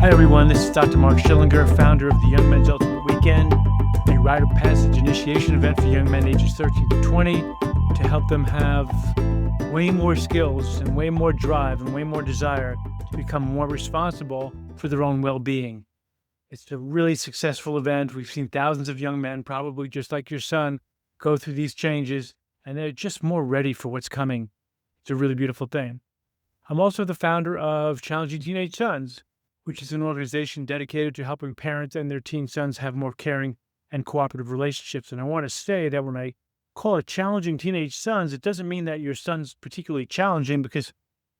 Hi everyone, this is Dr. Mark Schillinger, founder of the Young Men's Ultimate Weekend, a rite of passage initiation event for young men ages 13 to 20 to help them have way more skills and way more drive and way more desire to become more responsible for their own well-being. It's a really successful event. We've seen thousands of young men, probably just like your son, go through these changes, and they're just more ready for what's coming. It's a really beautiful thing. I'm also the founder of Challenging Teenage Sons, which is an organization dedicated to helping parents and their teen sons have more caring and cooperative relationships. And I want to say that when I call it Challenging Teenage Sons, it doesn't mean that your son's particularly challenging, because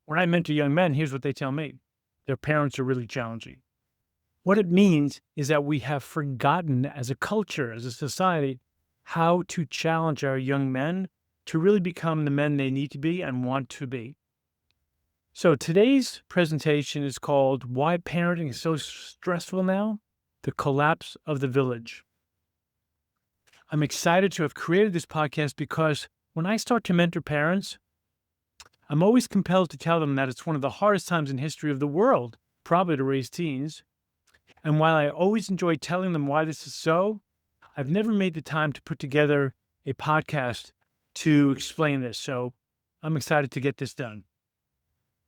when I mentor young men, here's what they tell me. Their parents are really challenging. What it means is that we have forgotten as a culture, as a society, how to challenge our young men to really become the men they need to be and want to be. So today's presentation is called Why Parenting is So Stressful Now, The Collapse of the Village. I'm excited to have created this podcast because when I start to mentor parents, I'm always compelled to tell them that it's one of the hardest times in history of the world, probably to raise teens. And while I always enjoy telling them why this is so, I've never made the time to put together a podcast to explain this. So I'm excited to get this done.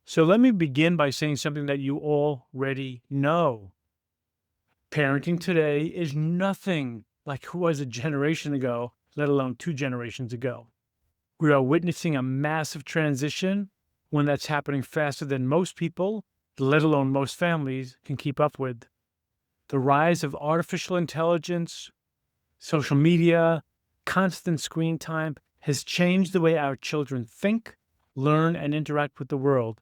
So let me begin by saying something that you already know. Parenting today is nothing like it was a generation ago, let alone 2 generations ago. We are witnessing a massive transition, one that's happening faster than most people, let alone most families, can keep up with. The rise of artificial intelligence, social media, constant screen time has changed the way our children think, learn, and interact with the world.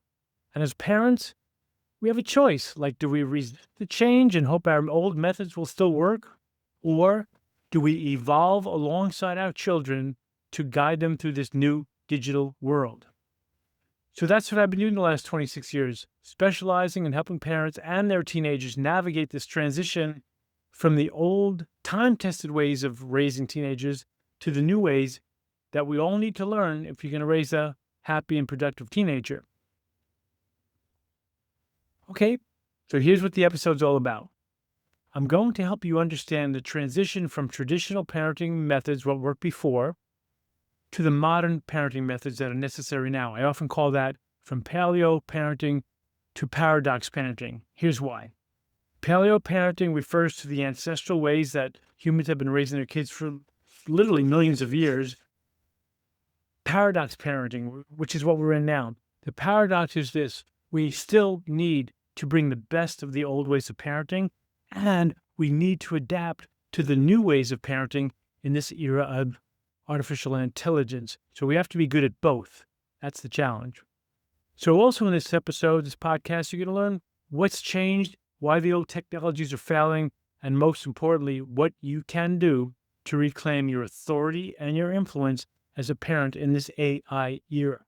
And as parents, we have a choice. Like, do we resist the change and hope our old methods will still work? Or do we evolve alongside our children to guide them through this new digital world? So that's what I've been doing the last 26 years, specializing in helping parents and their teenagers navigate this transition from the old, time-tested ways of raising teenagers to the new ways that we all need to learn if you're going to raise a happy and productive teenager. Okay, so here's what the episode's all about. I'm going to help you understand the transition from traditional parenting methods, what worked before, to the modern parenting methods that are necessary now. I often call that from paleo parenting to paradox parenting. Here's why. Paleo parenting refers to the ancestral ways that humans have been raising their kids for literally millions of years. Paradox parenting, which is what we're in now. The paradox is this: we still need to bring the best of the old ways of parenting, and we need to adapt to the new ways of parenting in this era of artificial intelligence. So we have to be good at both. That's the challenge. So also in this episode, this podcast, you're going to learn what's changed, why the old technologies are failing, and most importantly, what you can do to reclaim your authority and your influence as a parent in this AI era.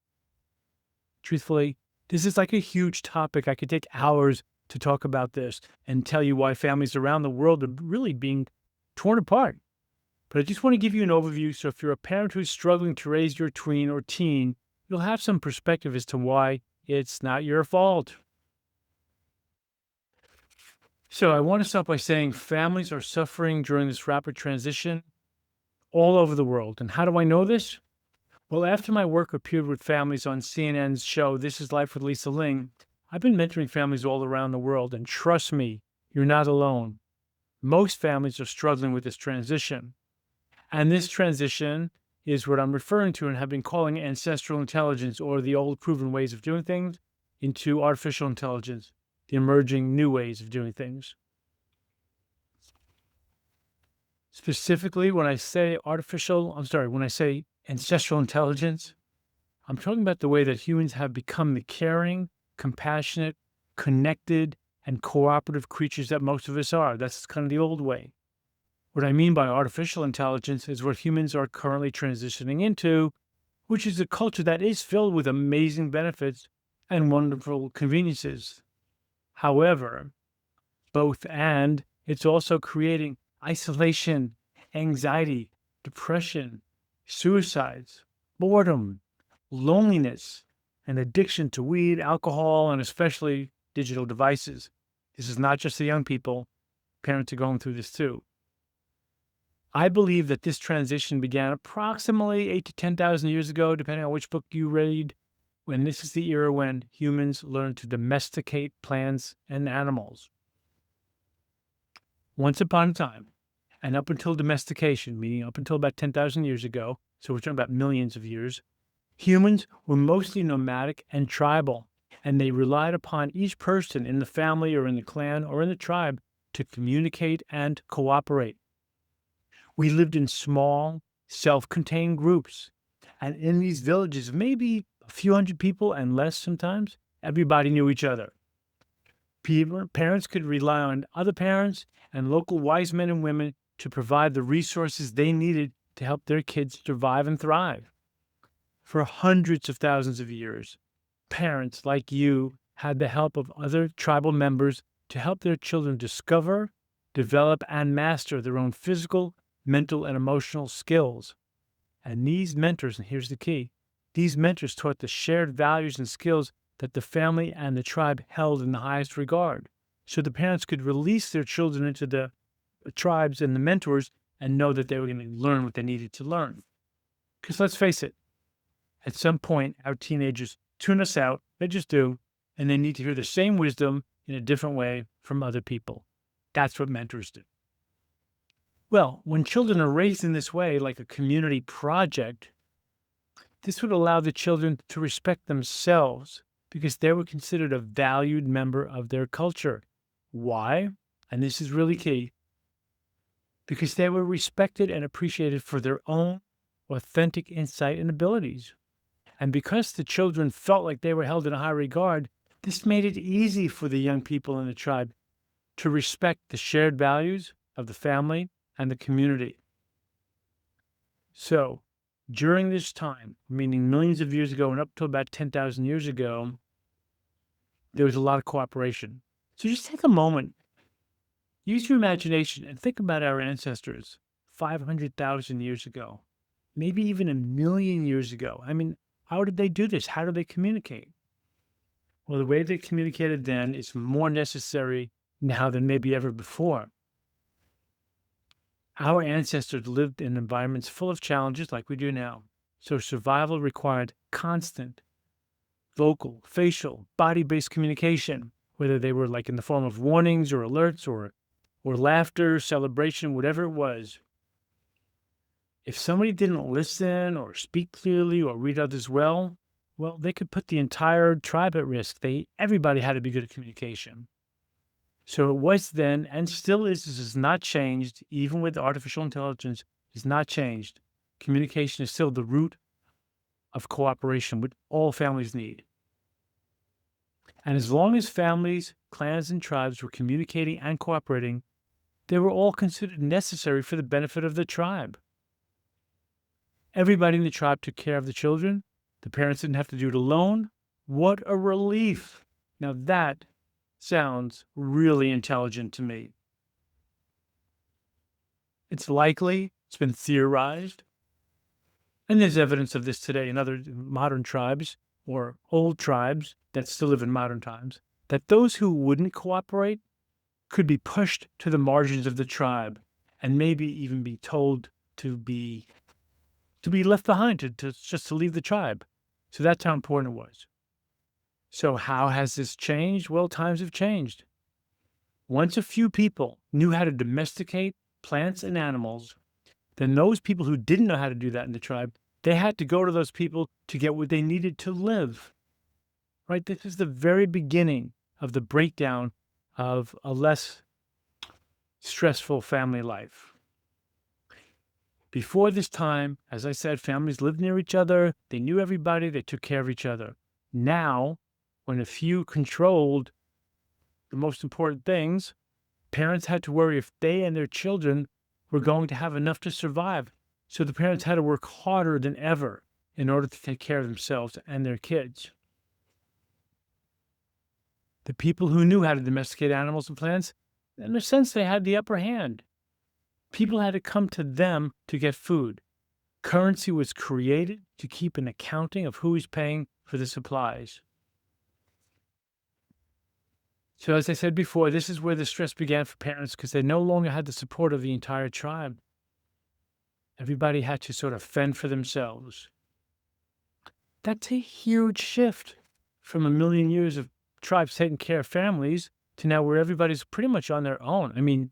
Truthfully, this is like a huge topic. I could take hours to talk about this and tell you why families around the world are really being torn apart. But I just want to give you an overview, so if you're a parent who's struggling to raise your tween or teen, you'll have some perspective as to why it's not your fault. So I want to start by saying families are suffering during this rapid transition all over the world. And how do I know this? Well, after my work appeared with families on CNN's show, This is Life with Lisa Ling, I've been mentoring families all around the world, and trust me, you're not alone. Most families are struggling with this transition. And this transition is what I'm referring to and have been calling ancestral intelligence, or the old proven ways of doing things, into artificial intelligence, the emerging new ways of doing things. Specifically, when I say ancestral intelligence, I'm talking about the way that humans have become the caring, compassionate, connected, and cooperative creatures that most of us are. That's kind of the old way. What I mean by artificial intelligence is what humans are currently transitioning into, which is a culture that is filled with amazing benefits and wonderful conveniences. However, it's also creating isolation, anxiety, depression, suicides, boredom, loneliness, and addiction to weed, alcohol, and especially digital devices. This is not just the young people. Parents are going through this too. I believe that this transition began approximately 8 to 10,000 years ago, depending on which book you read, when this is the era when humans learned to domesticate plants and animals. Once upon a time, and up until domestication, meaning up until about 10,000 years ago, so we're talking about millions of years, humans were mostly nomadic and tribal, and they relied upon each person in the family or in the clan or in the tribe to communicate and cooperate. We lived in small, self-contained groups, and in these villages, maybe a few hundred people and less sometimes, everybody knew each other. Parents could rely on other parents and local wise men and women to provide the resources they needed to help their kids survive and thrive. For hundreds of thousands of years, parents like you had the help of other tribal members to help their children discover, develop, and master their own physical, mental, and emotional skills. And these mentors, and here's the key, these mentors taught the shared values and skills that the family and the tribe held in the highest regard. So the parents could release their children into the tribes and the mentors and know that they were going to learn what they needed to learn. Because let's face it, at some point, our teenagers tune us out, they just do, and they need to hear the same wisdom in a different way from other people. That's what mentors do. Well, when children are raised in this way, like a community project, this would allow the children to respect themselves because they were considered a valued member of their culture. Why? And this is really key. Because they were respected and appreciated for their own authentic insight and abilities. And because the children felt like they were held in high regard, this made it easy for the young people in the tribe to respect the shared values of the family and the community. So, during this time, meaning millions of years ago and up to about 10,000 years ago, there was a lot of cooperation. So just take a moment, use your imagination and think about our ancestors 500,000 years ago, maybe even a million years ago. I mean, how did they do this? How did they communicate? Well, the way they communicated then is more necessary now than maybe ever before. Our ancestors lived in environments full of challenges like we do now. So survival required constant vocal, facial, body-based communication, whether they were like in the form of warnings or alerts or laughter, celebration, whatever it was. If somebody didn't listen or speak clearly or read others well, they could put the entire tribe at risk. Everybody had to be good at communication. So it was then, and still is, this has not changed, even with artificial intelligence, it's not changed. Communication is still the root of cooperation, which all families need. And as long as families, clans, and tribes were communicating and cooperating, they were all considered necessary for the benefit of the tribe. Everybody in the tribe took care of the children. The parents didn't have to do it alone. What a relief. Now that sounds really intelligent to me. It's likely, it's been theorized, and there's evidence of this today in other modern tribes or old tribes that still live in modern times, that those who wouldn't cooperate could be pushed to the margins of the tribe and maybe even be told to be left behind, to leave the tribe. So that's how important it was. So how has this changed? Well, times have changed. Once a few people knew how to domesticate plants and animals, then those people who didn't know how to do that in the tribe, they had to go to those people to get what they needed to live. Right? This is the very beginning of the breakdown of a less stressful family life. Before this time, as I said, families lived near each other, they knew everybody, they took care of each other. Now, when a few controlled the most important things, parents had to worry if they and their children were going to have enough to survive. So the parents had to work harder than ever in order to take care of themselves and their kids. The people who knew how to domesticate animals and plants, in a sense, they had the upper hand. People had to come to them to get food. Currency was created to keep an accounting of who is paying for the supplies. So as I said before, this is where the stress began for parents because they no longer had the support of the entire tribe. Everybody had to sort of fend for themselves. That's a huge shift from a million years of tribes taking care of families to now where everybody's pretty much on their own. I mean,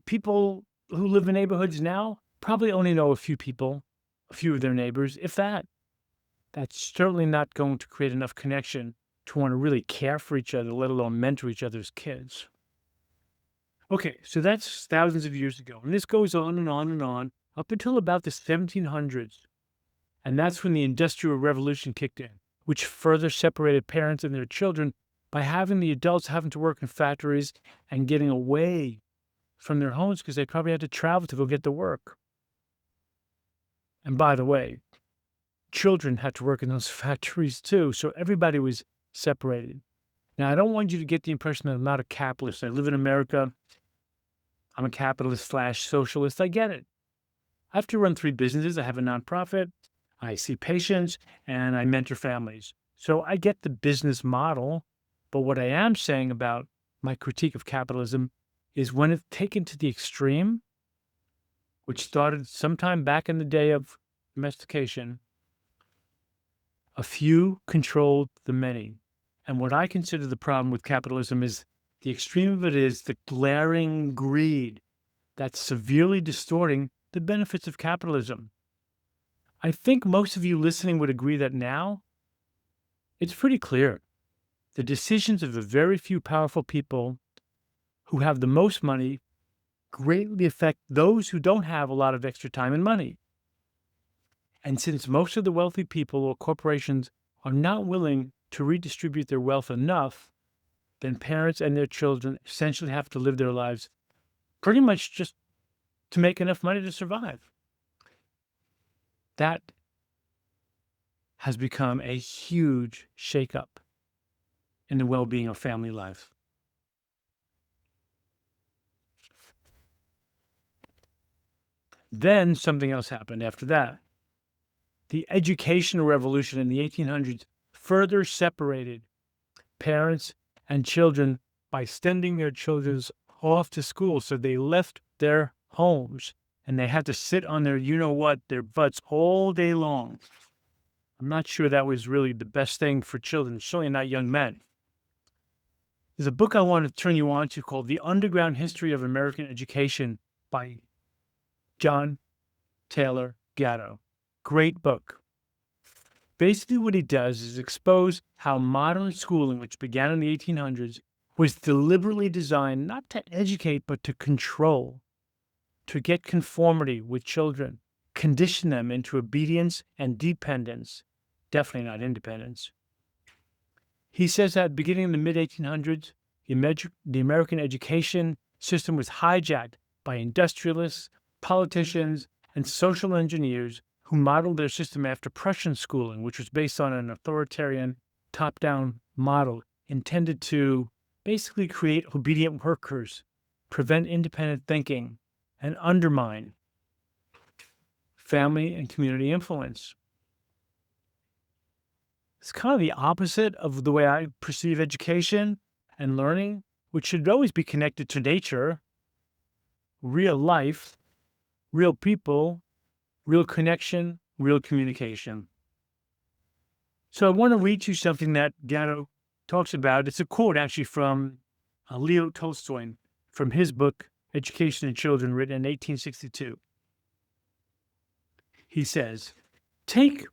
people who live in neighborhoods now probably only know a few people, a few of their neighbors, if that. That's certainly not going to create enough connection to want to really care for each other, let alone mentor each other's kids. Okay, so that's thousands of years ago. And this goes on and on and on up until about the 1700s. And that's when the Industrial Revolution kicked in, which further separated parents and their children by having the adults having to work in factories and getting away from their homes because they probably had to travel to go get the work. And by the way, children had to work in those factories too, so everybody was separated. Now, I don't want you to get the impression that I'm not a capitalist. I live in America. I'm a capitalist / socialist. I get it. I have to run 3 businesses. I have a nonprofit. I see patients and I mentor families. So I get the business model. But what I am saying about my critique of capitalism is when it's taken to the extreme, which started sometime back in the day of domestication, a few controlled the many. And what I consider the problem with capitalism is the extreme of it is the glaring greed that's severely distorting the benefits of capitalism. I think most of you listening would agree that now it's pretty clear. The decisions of the very few powerful people who have the most money greatly affect those who don't have a lot of extra time and money. And since most of the wealthy people or corporations are not willing to redistribute their wealth enough, then parents and their children essentially have to live their lives pretty much just to make enough money to survive. That has become a huge shakeup in the well-being of family life. Then something else happened after that. The education revolution in the 1800s further separated parents and children by sending their children off to school. So they left their homes and they had to sit on their you-know-what, their butts all day long. I'm not sure that was really the best thing for children, certainly not young men. There's a book I want to turn you on to called The Underground History of American Education by John Taylor Gatto. Great book. Basically what he does is expose how modern schooling, which began in the 1800s, was deliberately designed not to educate, but to control, to get conformity with children, condition them into obedience and dependence, definitely not independence. He says that beginning in the mid-1800s, the American education system was hijacked by industrialists, politicians, and social engineers who modeled their system after Prussian schooling, which was based on an authoritarian top-down model intended to basically create obedient workers, prevent independent thinking, and undermine family and community influence. It's kind of the opposite of the way I perceive education and learning, which should always be connected to nature, real life, real people, real connection, real communication. So I want to read you something that Gatto talks about. It's a quote actually from Leo Tolstoy from his book, Education in Children, written in 1862. He says, "Take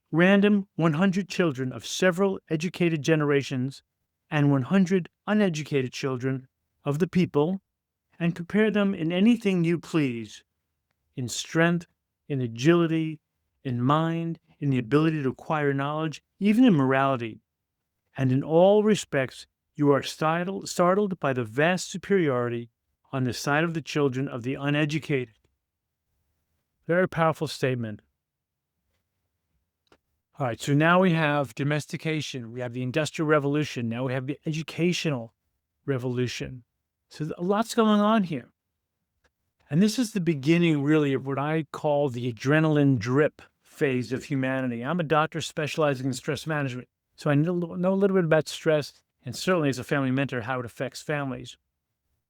random 100 children of several educated generations and 100 uneducated children of the people and compare them in anything you please, in strength, in agility, in mind, in the ability to acquire knowledge, even in morality. And in all respects, you are startled by the vast superiority on the side of the children of the uneducated." Very powerful statement. All right, so now we have domestication, we have the Industrial Revolution, now we have the educational revolution. So a lot's going on here. And this is the beginning, really, of what I call the adrenaline drip phase of humanity. I'm a doctor specializing in stress management, so I know a little bit about stress and certainly as a family mentor, how it affects families.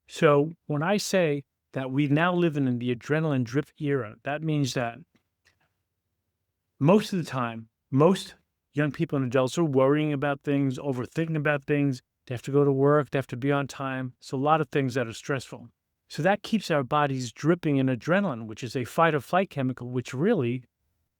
So when I say that we now live in the adrenaline drip era, that means that most of the time, most young people and adults are worrying about things, overthinking about things. They have to go to work, they have to be on time. So a lot of things that are stressful. So that keeps our bodies dripping in adrenaline, which is a fight or flight chemical, which really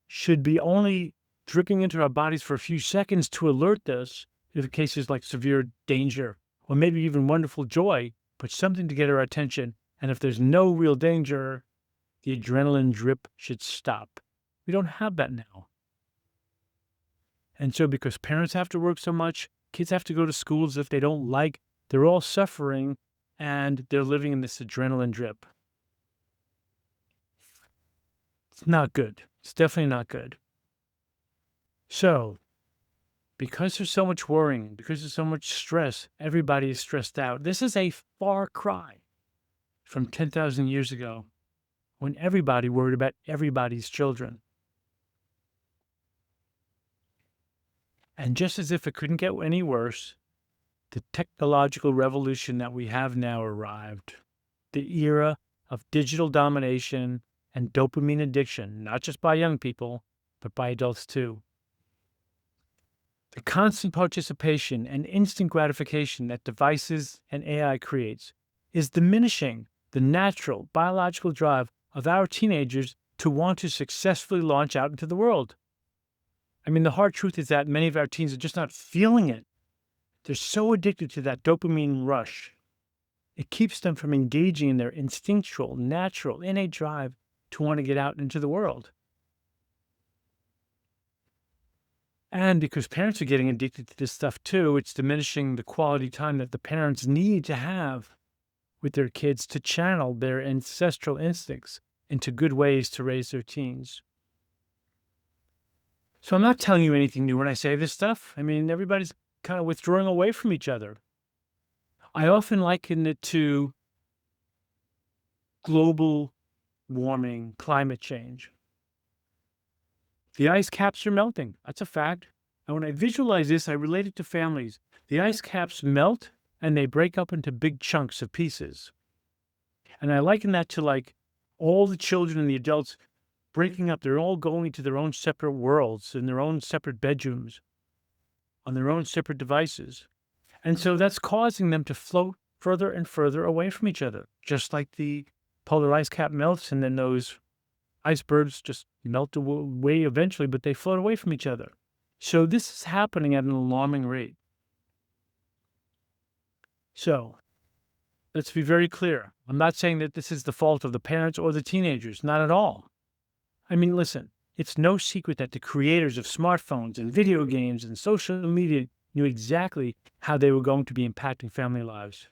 should be only dripping into our bodies for a few seconds to alert us if the case is like severe danger or maybe even wonderful joy, but something to get our attention. And if there's no real danger, the adrenaline drip should stop. We don't have that now. And so because parents have to work so much, kids have to go to schools if they don't like, they're all suffering and they're living in this adrenaline drip. It's not good. It's definitely not good. So, because there's so much worrying, because there's so much stress, everybody is stressed out. This is a far cry from 10,000 years ago when everybody worried about everybody's children. And just as if it couldn't get any worse, the technological revolution that we have now arrived. The era of digital domination and dopamine addiction, not just by young people, but by adults too. The constant participation and instant gratification that devices and AI creates is diminishing the natural biological drive of our teenagers to want to successfully launch out into the world. I mean, the hard truth is that many of our teens are just not feeling it. They're so addicted to that dopamine rush. It keeps them from engaging in their instinctual, natural, innate drive to want to get out into the world. And because parents are getting addicted to this stuff too, it's diminishing the quality time that the parents need to have with their kids to channel their ancestral instincts into good ways to raise their teens. So I'm not telling you anything new when I say this stuff. I mean, everybody's kind of withdrawing away from each other. I often liken it to global warming, climate change. The ice caps are melting. That's a fact. And when I visualize this, I relate it to families. The ice caps melt and they break up into big chunks of pieces. And I liken that to like all the children and the adults breaking up. They're all going to their own separate worlds in their own separate bedrooms, on their own separate devices. And so that's causing them to float further and further away from each other, just like the polar ice cap melts and then those icebergs just melt away eventually, but they float away from each other. So this is happening at an alarming rate. So let's be very clear. I'm not saying that this is the fault of the parents or the teenagers, not at all. I mean, listen, it's no secret that the creators of smartphones and video games and social media knew exactly how they were going to be impacting family lives.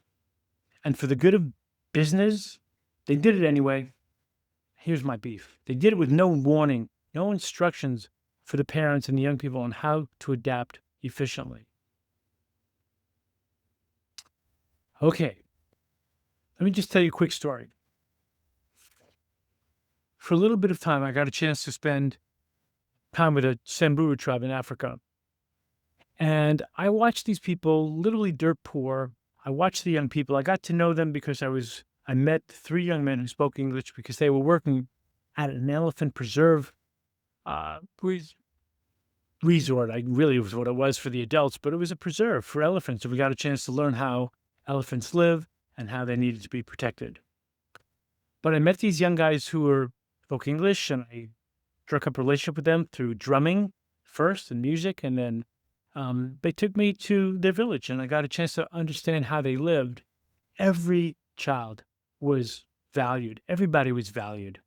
And for the good of business, they did it anyway. Here's my beef. They did it with no warning, no instructions for the parents and the young people on how to adapt efficiently. Okay, let me just tell you a quick story. For a little bit of time, I got a chance to spend time with a Samburu tribe in Africa. And I watched these people literally dirt poor. I watched the young people. I got to know them because I met 3 young men who spoke English because they were working at an elephant preserve resort. I really was what it was for the adults, but it was a preserve for elephants. So we got a chance to learn how elephants live and how they needed to be protected. But I met these young guys who spoke English, and I struck up a relationship with them through drumming first and music, and then they took me to their village, and I got a chance to understand how they lived. Every child was valued. Everybody was valued.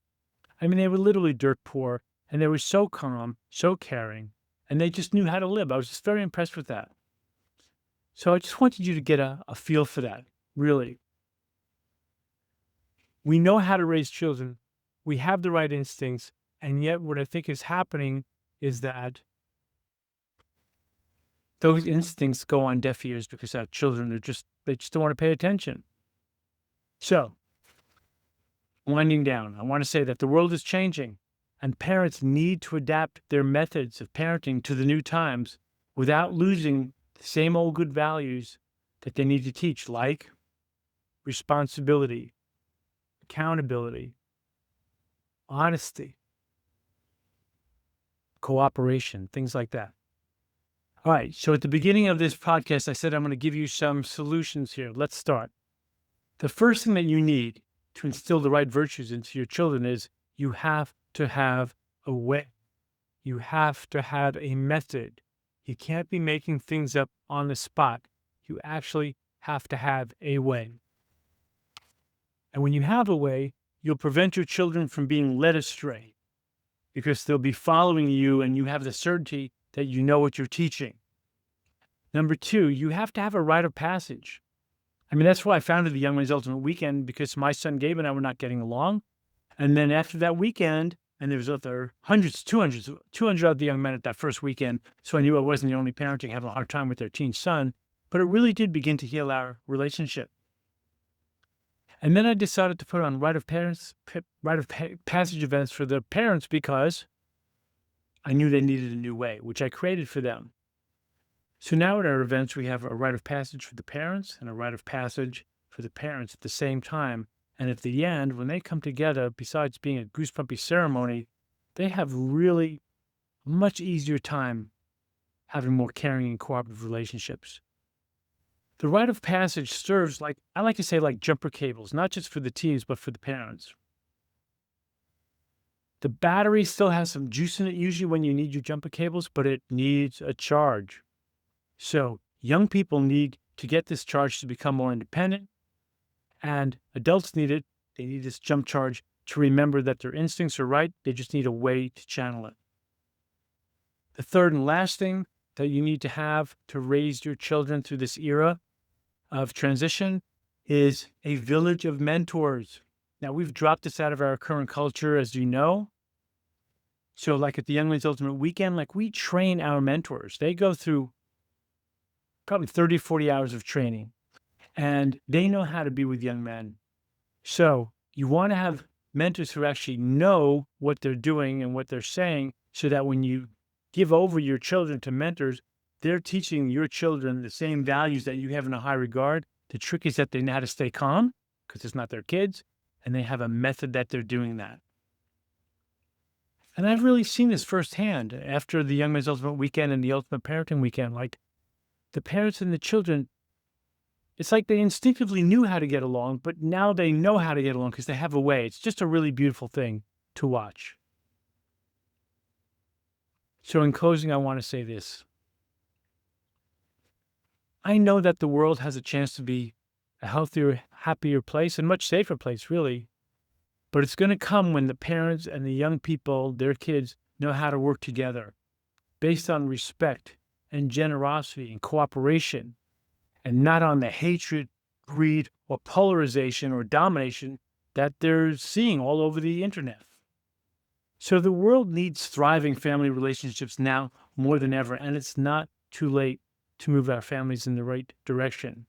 I mean, they were literally dirt poor, and they were so calm, so caring, and they just knew how to live. I was just very impressed with that. So I just wanted you to get a feel for that, really. We know how to raise children. We have the right instincts, and yet what I think is happening is that those instincts go on deaf ears because our children they just don't want to pay attention. So, winding down, I want to say that the world is changing, and parents need to adapt their methods of parenting to the new times without losing the same old good values that they need to teach, like responsibility, accountability, honesty, cooperation, things like that. All right, so at the beginning of this podcast, I said I'm going to give you some solutions here. Let's start. The first thing that you need to instill the right virtues into your children is you have to have a way. You have to have a method. You can't be making things up on the spot. You actually have to have a way. And when you have a way, you'll prevent your children from being led astray because they'll be following you and you have the certainty that you know what you're teaching. Number two, you have to have a rite of passage. I mean, that's why I founded the Young Men's Ultimate Weekend, because my son Gabe and I were not getting along. And then after that weekend, and there was other hundreds, 200 other young men at that first weekend. So I knew I wasn't the only parenting having a hard time with their teen son, but it really did begin to heal our relationship. And then I decided to put on rite of passage events for the parents because I knew they needed a new way, which I created for them. So now at our events, we have a rite of passage for the parents and a rite of passage for the parents at the same time. And at the end, when they come together, besides being a goosebumpy ceremony, they have really a much easier time having more caring and cooperative relationships. The rite of passage serves like, I like to say, like jumper cables, not just for the teens, but for the parents. The battery still has some juice in it usually when you need your jumper cables, but it needs a charge. So young people need to get this charge to become more independent, and adults need it. They need this jump charge to remember that their instincts are right. They just need a way to channel it. The third and last thing that you need to have to raise your children through this era of transition is a village of mentors. Now, we've dropped this out of our current culture, as you know. So like at the Young Men's Ultimate Weekend, like we train our mentors. They go through probably 30, 40 hours of training, and they know how to be with young men. So you want to have mentors who actually know what they're doing and what they're saying, so that when you give over your children to mentors, they're teaching your children the same values that you have in a high regard. The trick is that they know how to stay calm because it's not their kids, and they have a method that they're doing that. And I've really seen this firsthand after the Young Men's Ultimate Weekend and the Ultimate Parenting Weekend. Like the parents and the children, it's like they instinctively knew how to get along, but now they know how to get along because they have a way. It's just a really beautiful thing to watch. So in closing, I want to say this. I know that the world has a chance to be a healthier, happier place and much safer place, really. But it's going to come when the parents and the young people, their kids, know how to work together based on respect and generosity and cooperation, and not on the hatred, greed, or polarization or domination that they're seeing all over the internet. So the world needs thriving family relationships now more than ever, and it's not too late to move our families in the right direction.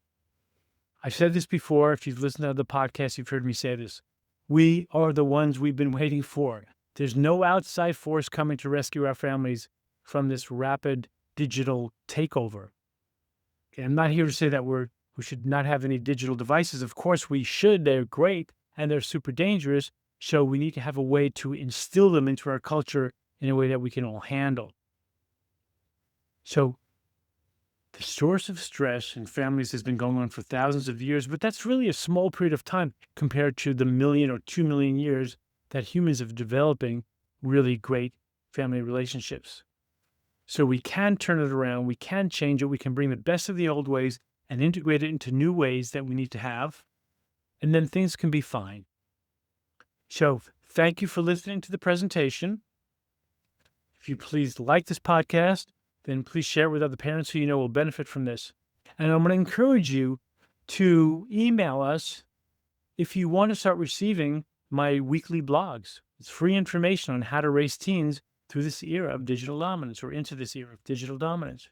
I've said this before. If you've listened to the podcast, you've heard me say this. We are the ones we've been waiting for. There's no outside force coming to rescue our families from this rapid digital takeover. Okay, I'm not here to say that we should not have any digital devices. Of course we should. They're great and they're super dangerous. So we need to have a way to instill them into our culture in a way that we can all handle. So the source of stress in families has been going on for thousands of years, but that's really a small period of time compared to the 1 million or 2 million years that humans have developing really great family relationships. So we can turn it around, we can change it, we can bring the best of the old ways and integrate it into new ways that we need to have, and then things can be fine. So thank you for listening to the presentation. If you please like this podcast, then please share it with other parents who you know will benefit from this. And I'm going to encourage you to email us if you want to start receiving my weekly blogs. It's free information on how to raise teens through this era of digital dominance or into this era of digital dominance.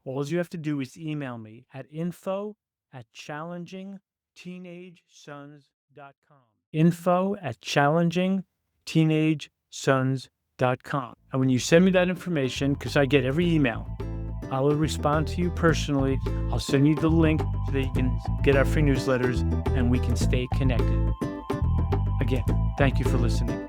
All you have to do is email me at info@challengingteenagesons.com. info@challengingteenagesons.com. And when you send me that information, because I get every email, I will respond to you personally. I'll send you the link so that you can get our free newsletters and we can stay connected. Again, thank you for listening.